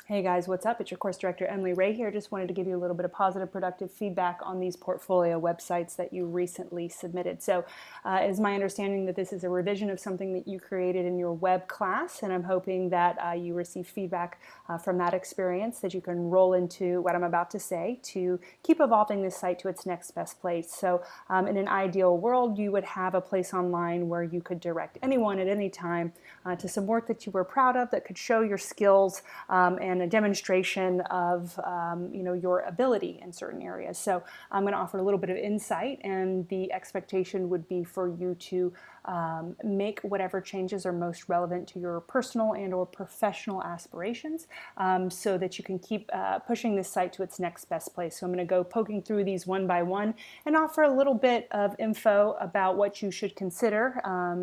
Hey guys, what's up? It's your course director, Emily Ray here. Just wanted to give you a little bit of positive, productive feedback on these portfolio websites that you recently submitted. So it is my understanding that this is a revision of something that you created in your web class, and I'm hoping that you receive feedback from that experience that you can roll into what I'm about to say to keep evolving this site to its next best place. So in an ideal world, you would have a place online where you could direct anyone at any time to some work that you were proud of that could show your skills and a demonstration of your ability in certain areas. So I'm going to offer a little bit of insight, and the expectation would be for you to make whatever changes are most relevant to your personal and or professional aspirations so that you can keep pushing this site to its next best place. So I'm going to go poking through these one by one and offer a little bit of info about what you should consider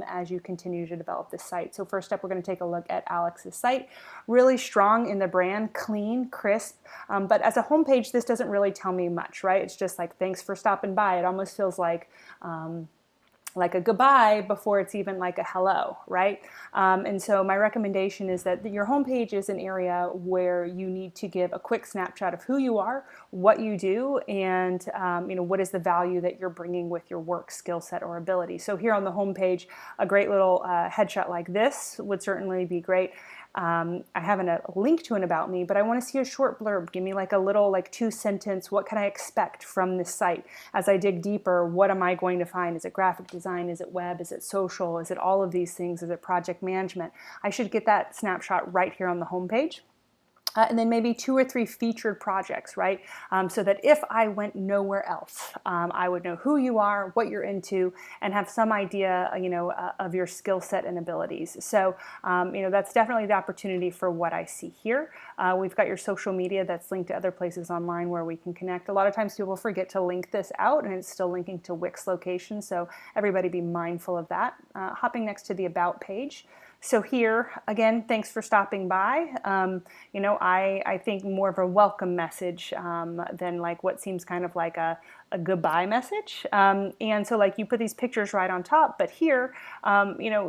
as you continue to develop this site. So first up, we're going to take a look at Alex's site. Really strong in the brand, clean, crisp, but as a homepage, this doesn't really tell me much, right? It's just like, thanks for stopping by. It almost feels like a goodbye before it's even like a hello, right? And so my recommendation is that your homepage is an area where you need to give a quick snapshot of who you are, what you do, and what is the value that you're bringing with your work, skill set, or ability. So here on the homepage, a great little headshot like this would certainly be great. I have a link to an about me, but I want to see a short blurb. Give me like a little 2-sentence, what can I expect from this site? As I dig deeper, what am I going to find? Is it graphic design? Is it web? Is it social? Is it all of these things? Is it project management? I should get that snapshot right here on the homepage. And then maybe 2 or 3 featured projects, right? So that if I went nowhere else, I would know who you are, what you're into, and have some idea, of your skill set and abilities. So, that's definitely the opportunity for what I see here. We've got your social media that's linked to other places online where we can connect. A lot of times people forget to link this out, and it's still linking to Wix location. So everybody be mindful of that. Hopping next to the About page. So here, again, thanks for stopping by. I think more of a welcome message than like what seems kind of like a goodbye message. And so like you put these pictures right on top, but here,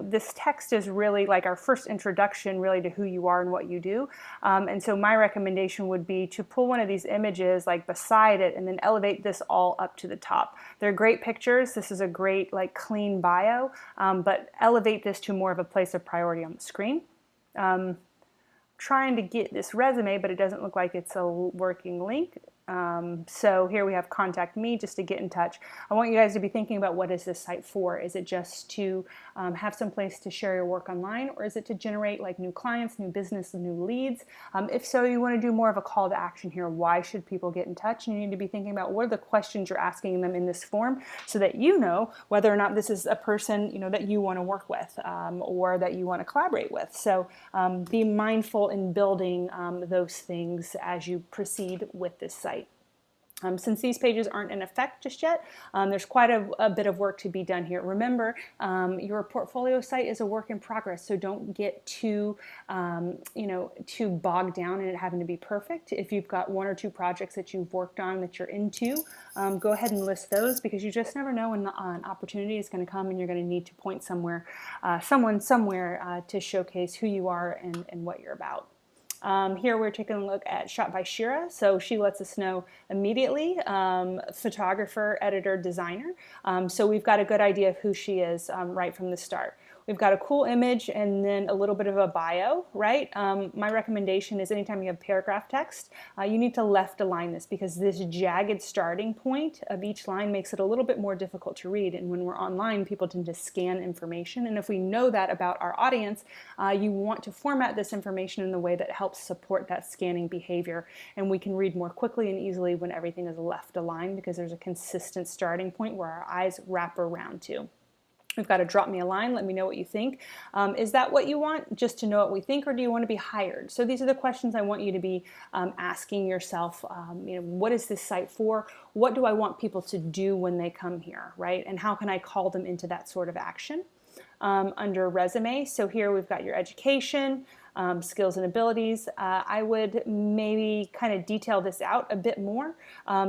this text is really like our first introduction really to who you are and what you do. And so my recommendation would be to pull one of these images like beside it and then elevate this all up to the top. They're great pictures. This is a great like clean bio, but elevate this to more of a place of priority on the screen. Trying to get this resume, but it doesn't look like it's a working link. So here we have contact me just to get in touch. I want you guys to be thinking about what is this site for? Is it just to have some place to share your work online, or is it to generate like new clients, new business, new leads? If so, you want to do more of a call to action here. Why should people get in touch? And you need to be thinking about what are the questions you're asking them in this form so that you know whether or not this is a person that you want to work with or that you want to collaborate with. So be mindful in building those things as you proceed with this site. Since these pages aren't in effect just yet, there's quite a bit of work to be done here. Remember, your portfolio site is a work in progress, so don't get too bogged down in it having to be perfect. If you've got 1 or 2 projects that you've worked on that you're into, go ahead and list those, because you just never know when an opportunity is going to come and you're going to need to point someone somewhere to showcase who you are and what you're about. Here we're taking a look at Shot by Shira. So she lets us know immediately, photographer, editor, designer. So we've got a good idea of who she is right from the start. We've got a cool image and then a little bit of a bio, right? My recommendation is anytime you have paragraph text, you need to left align this, because this jagged starting point of each line makes it a little bit more difficult to read. And when we're online, people tend to scan information. And if we know that about our audience, you want to format this information in the way that helps support that scanning behavior. And we can read more quickly and easily when everything is left aligned, because there's a consistent starting point where our eyes wrap around to. We've got to drop me a line. Let me know what you think. Is that what you want? Just to know what we think, or do you want to be hired? So these are the questions I want you to be asking yourself. What is this site for? What do I want people to do when they come here, right? And how can I call them into that sort of action? Under resume, so here we've got your education, skills and abilities. I would maybe kind of detail this out a bit more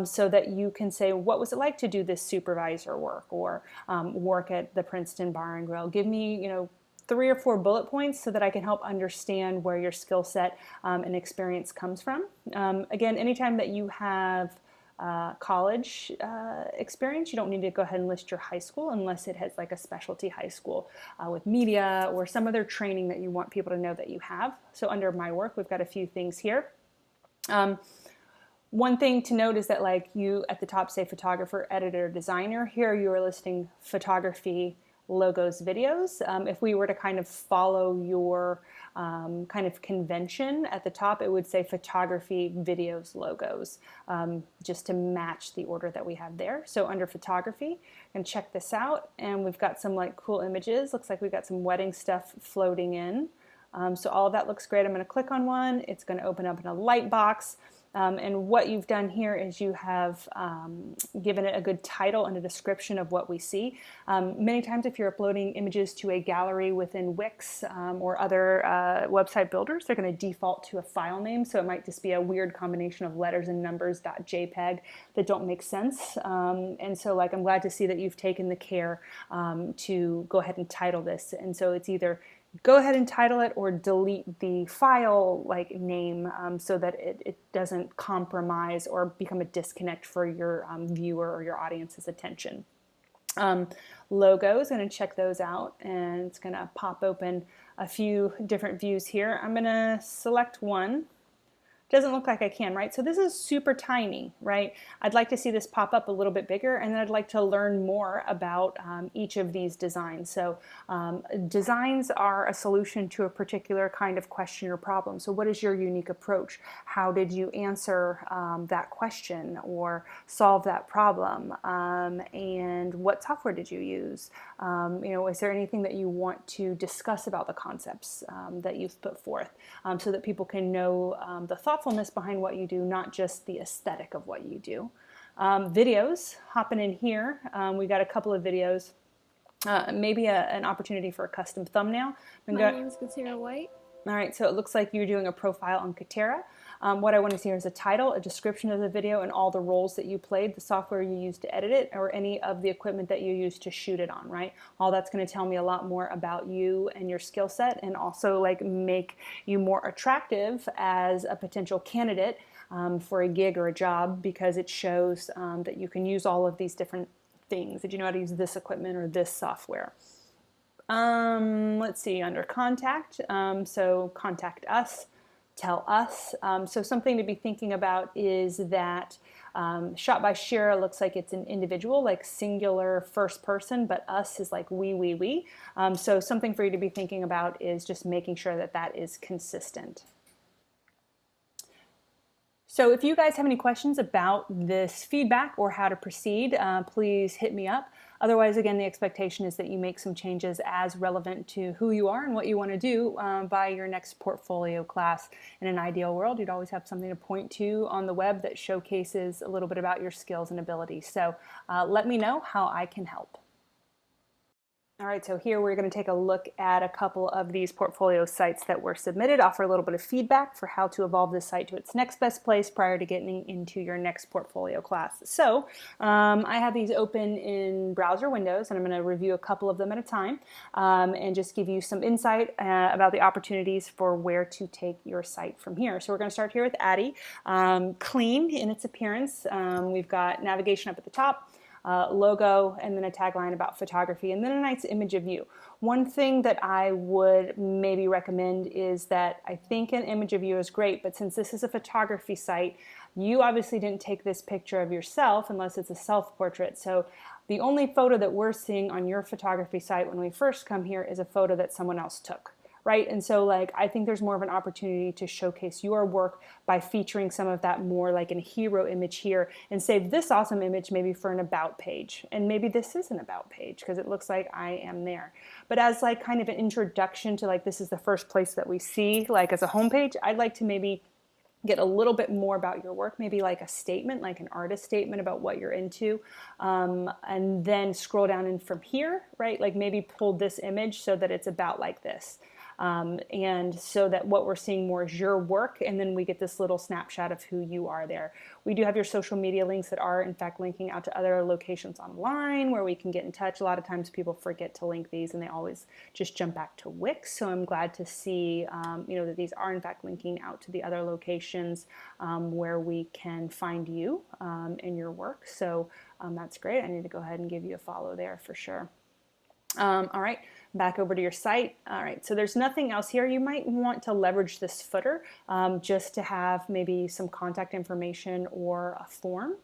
so that you can say, what was it like to do this supervisor work or work at the Princeton Bar and Grill? Give me, 3 or 4 bullet points so that I can help understand where your skill set and experience comes from. Again, anytime that you have college experience, you don't need to go ahead and list your high school unless it has like a specialty high school with media or some other training that you want people to know that you have. So under my work, we've got a few things here. One thing to note is that like you at the top say photographer, editor, designer. Here you are listing photography, logos, videos. If we were to kind of follow your kind of convention at the top, it would say photography, videos, logos, just to match the order that we have there. So under photography, and check this out, and we've got some like cool images. Looks like we've got some wedding stuff floating in. So all of that looks great. I'm going to click on one. It's going to open up in a light box. And what you've done here is you have given it a good title and a description of what we see. Many times if you're uploading images to a gallery within Wix or other website builders, they're going to default to a file name. So it might just be a weird combination of letters and numbers .jpeg that don't make sense. And so like I'm glad to see that you've taken the care to go ahead and title this. And so it's either go ahead and title it or delete the file like name so that it doesn't compromise or become a disconnect for your viewer or your audience's attention. Logos, I'm going to check those out, and it's going to pop open a few different views here. I'm going to select one. Doesn't look like I can, right? So this is super tiny, right? I'd like to see this pop up a little bit bigger, and then I'd like to learn more about each of these designs. So designs are a solution to a particular kind of question or problem. So what is your unique approach? How did you answer that question or solve that problem? And what software did you use? Is there anything that you want to discuss about the concepts that you've put forth so that people can know the thoughtfulness behind what you do, not just the aesthetic of what you do. Videos, hopping in here, we got a couple of videos, maybe an opportunity for a custom thumbnail. My name is Katera White. All right, so it looks like you're doing a profile on Katera. What I want to see here is a title, a description of the video, and all the roles that you played, the software you used to edit it, or any of the equipment that you used to shoot it on, right? All that's going to tell me a lot more about you and your skill set, and also like make you more attractive as a potential candidate for a gig or a job, because it shows that you can use all of these different things, that you know how to use this equipment or this software. Let's see, under contact, so contact us, tell us. So something to be thinking about is that shot by Shira looks like it's an individual, like singular first person, but us is like we. So something for you to be thinking about is just making sure that that is consistent. So if you guys have any questions about this feedback or how to proceed, please hit me up. Otherwise, again, the expectation is that you make some changes as relevant to who you are and what you want to do by your next portfolio class. In an ideal world, you'd always have something to point to on the web that showcases a little bit about your skills and abilities. So let me know how I can help. All right, so here we're going to take a look at a couple of these portfolio sites that were submitted, offer a little bit of feedback for how to evolve this site to its next best place prior to getting into your next portfolio class. So I have these open in browser windows, and I'm going to review a couple of them at a time and just give you some insight about the opportunities for where to take your site from here. So we're going to start here with Addy. Clean in its appearance. We've got navigation up at the top. Logo, and then a tagline about photography, and then a nice image of you. One thing that I would maybe recommend is that I think an image of you is great, but since this is a photography site, you obviously didn't take this picture of yourself unless it's a self-portrait. So the only photo that we're seeing on your photography site when we first come here is a photo that someone else took. Right? And so like I think there's more of an opportunity to showcase your work by featuring some of that more like in a hero image here, and save this awesome image maybe for an about page. And maybe this is an about page because it looks like I am there. But as like kind of an introduction to like this is the first place that we see like as a homepage, I'd like to maybe get a little bit more about your work, maybe like a statement, like an artist statement about what you're into, and then scroll down in from here, right? Like maybe pull this image so that it's about like this. And so that what we're seeing more is your work, and then we get this little snapshot of who you are there. We do have your social media links that are in fact linking out to other locations online where we can get in touch. A lot of times people forget to link these and they always just jump back to Wix. So I'm glad to see that these are in fact linking out to the other locations where we can find you and your work. So that's great. I need to go ahead and give you a follow there for sure. All right, back over to your site. All right, so there's nothing else here. You might want to leverage this footer just to have maybe some contact information or a form,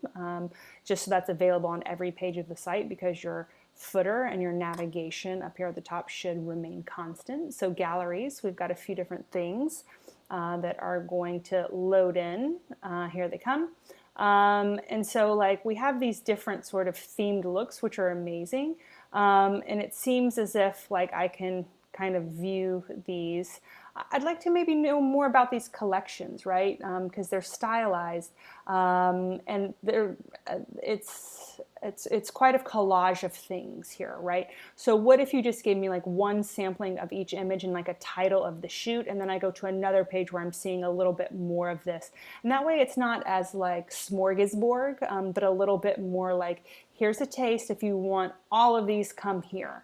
just so that's available on every page of the site, because your footer and your navigation up here at the top should remain constant. So galleries, we've got a few different things that are going to load in. Here they come. And so like we have these different sort of themed looks, which are amazing. And it seems as if like I can kind of view these. I'd like to maybe know more about these collections, right? Because they're stylized, and it's quite a collage of things here, right? So what if you just gave me like one sampling of each image and like a title of the shoot, and then I go to another page where I'm seeing a little bit more of this, and that way it's not as like smorgasbord, but a little bit more like, here's a taste. If you want all of these, come here.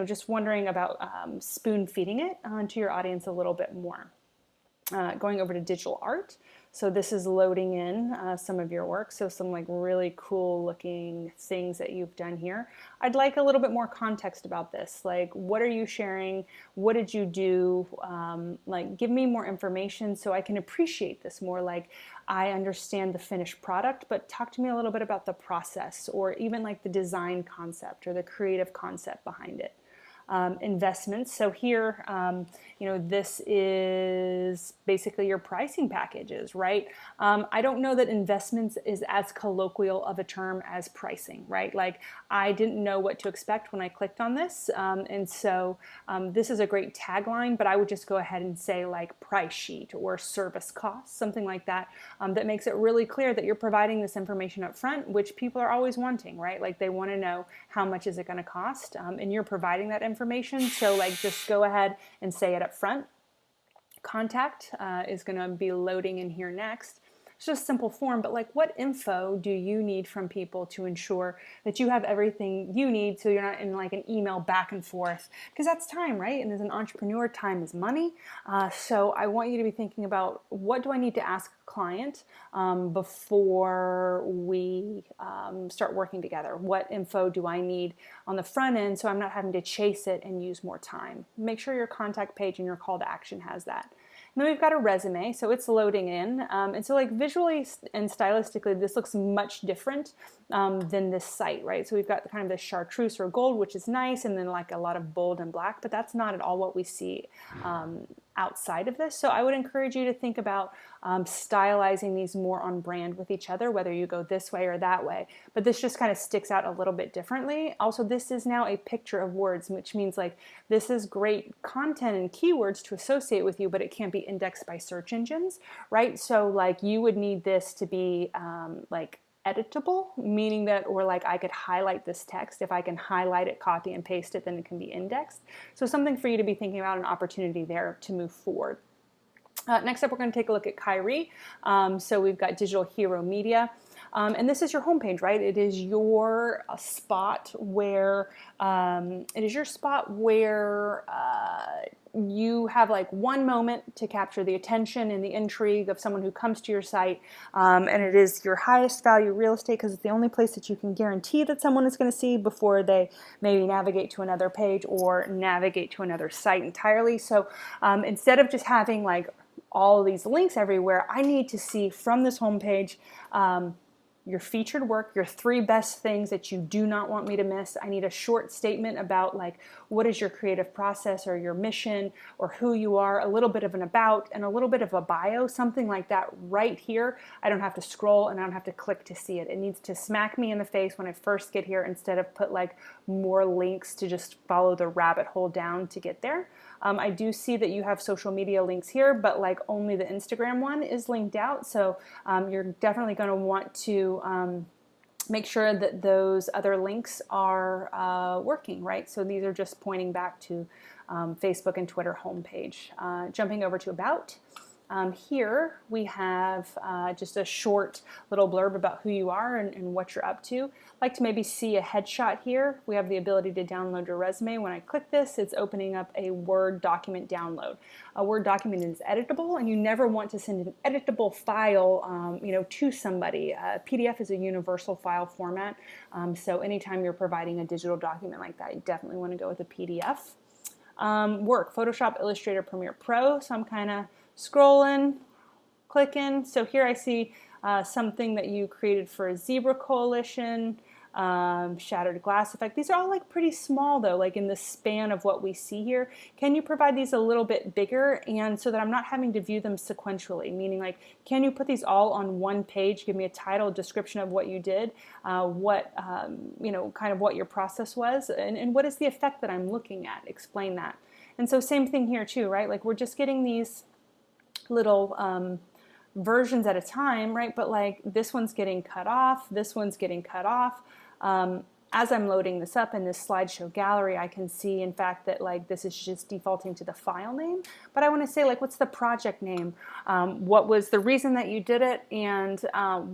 Just wondering about spoon feeding it to your audience a little bit more. Going over to digital art. So this is loading in some of your work. So some like really cool looking things that you've done here. I'd like a little bit more context about this. Like, what are you sharing? What did you do? Like, give me more information so I can appreciate this more. Like, I understand the finished product, but talk to me a little bit about the process, or even like the design concept or the creative concept behind it. Investments. So here, this is basically your pricing packages, right? I don't know that investments is as colloquial of a term as pricing, right? Like I didn't know what to expect when I clicked on this. And so this is a great tagline, but I would just go ahead and say like price sheet or service cost, something like that, that makes it really clear that you're providing this information up front, which people are always wanting, right? Like they want to know how much is it going to cost, and you're providing that information. So like just go ahead and say it up front. Contact is going to be loading in here next. It's just a simple form, but like what info do you need from people to ensure that you have everything you need so you're not in like an email back and forth? Because that's time, right? And as an entrepreneur, time is money. So I want you to be thinking about, what do I need to ask a client before we start working together? What info do I need on the front end so I'm not having to chase it and use more time? Make sure your contact page and your call to action has that. And then we've got a resume, so it's loading in. And so like visually and stylistically, this looks much different than this site, right? So we've got kind of this chartreuse or gold, which is nice, and then like a lot of bold and black, but that's not at all what we see outside of this. So I would encourage you to think about stylizing these more on brand with each other, whether you go this way or that way. But this just kind of sticks out a little bit differently. Also, this is now a picture of words, which means like this is great content and keywords to associate with you, but it can't be indexed by search engines, right? So like you would need this to be like editable, meaning that, or like I could highlight this text. If I can highlight it, copy and paste it, then it can be indexed. So something for you to be thinking about, an opportunity there to move forward. Next up, we're going to take a look at Kyrie. So we've got Digital Hero Media. And this is your homepage, right? It is your spot where you have like one moment to capture the attention and the intrigue of someone who comes to your site, and it is your highest value real estate because it's the only place that you can guarantee that someone is going to see before they maybe navigate to another page or navigate to another site entirely. So instead of just having like all of these links everywhere, I need to see from this homepage your featured work, your 3 best things that you do not want me to miss. I need a short statement about like what is your creative process or your mission or who you are, a little bit of an about and a little bit of a bio, something like that right here. I don't have to scroll and I don't have to click to see it. It needs to smack me in the face when I first get here instead of put like more links to just follow the rabbit hole down to get there. I do see that you have social media links here, but like only the Instagram one is linked out. So you're definitely going to want to make sure that those other links are working, right? So these are just pointing back to Facebook and Twitter homepage. Jumping over to About. Here we have just a short little blurb about who you are and what you're up to. Like to maybe see a headshot here. We have the ability to download your resume. When I click this, it's opening up a Word document download. A Word document is editable, and you never want to send an editable file to somebody. PDF is a universal file format, so anytime you're providing a digital document like that, you definitely want to go with a PDF. Work, Photoshop, Illustrator, Premiere Pro. So I'm kind of scrolling, clicking. So here I see something that you created for a Zebra Coalition, Shattered Glass Effect. These are all like pretty small though, like in the span of what we see here. Can you provide these a little bit bigger, and so that I'm not having to view them sequentially? Meaning, like, can you put these all on one page? Give me a title, description of what you did, kind of what your process was, and what is the effect that I'm looking at? Explain that. And so same thing here too, right? Like, we're just getting these little versions at a time, right? But like this one's getting cut off, this one's getting cut off. As I'm loading this up in this slideshow gallery, I can see, in fact, that like this is just defaulting to the file name. But I want to say, like, what's the project name? What was the reason that you did it? And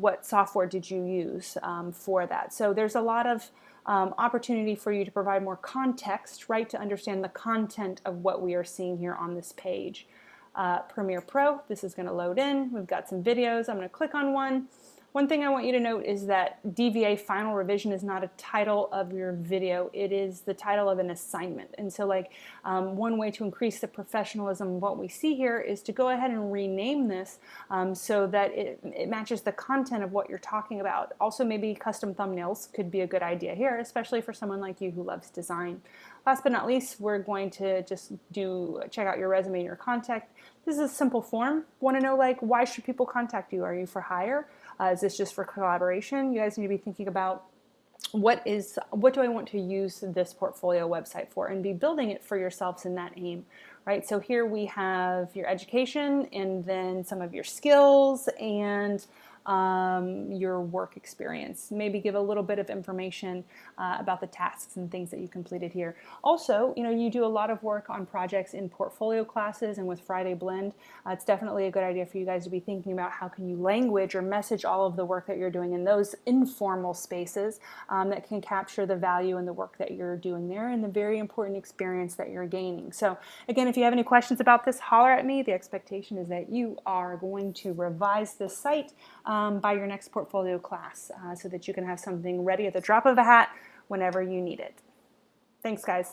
what software did you use for that? So there's a lot of opportunity for you to provide more context, right, to understand the content of what we are seeing here on this page. Premiere Pro, this is going to load in. We've got some videos. I'm going to click on one. One thing I want you to note is that DVA Final Revision is not a title of your video. It is the title of an assignment. And so, like, one way to increase the professionalism of what we see here is to go ahead and rename this so that it matches the content of what you're talking about. Also, maybe custom thumbnails could be a good idea here, especially for someone like you who loves design. Last but not least, we're going to just check out your resume and your contact. This is a simple form. Want to know, like, why should people contact you? Are you for hire? Is this just for collaboration? You guys need to be thinking about what do I want to use this portfolio website for, and be building it for yourselves in that aim, right? So here we have your education, and then some of your skills, and your work experience. Maybe give a little bit of information about the tasks and things that you completed here. Also, you do a lot of work on projects in portfolio classes and with Friday Blend. It's definitely a good idea for you guys to be thinking about how can you language or message all of the work that you're doing in those informal spaces that can capture the value in the work that you're doing there and the very important experience that you're gaining. So again, if you have any questions about this, holler at me. The expectation is that you are going to revise this site by your next portfolio class so that you can have something ready at the drop of a hat whenever you need it. Thanks, guys.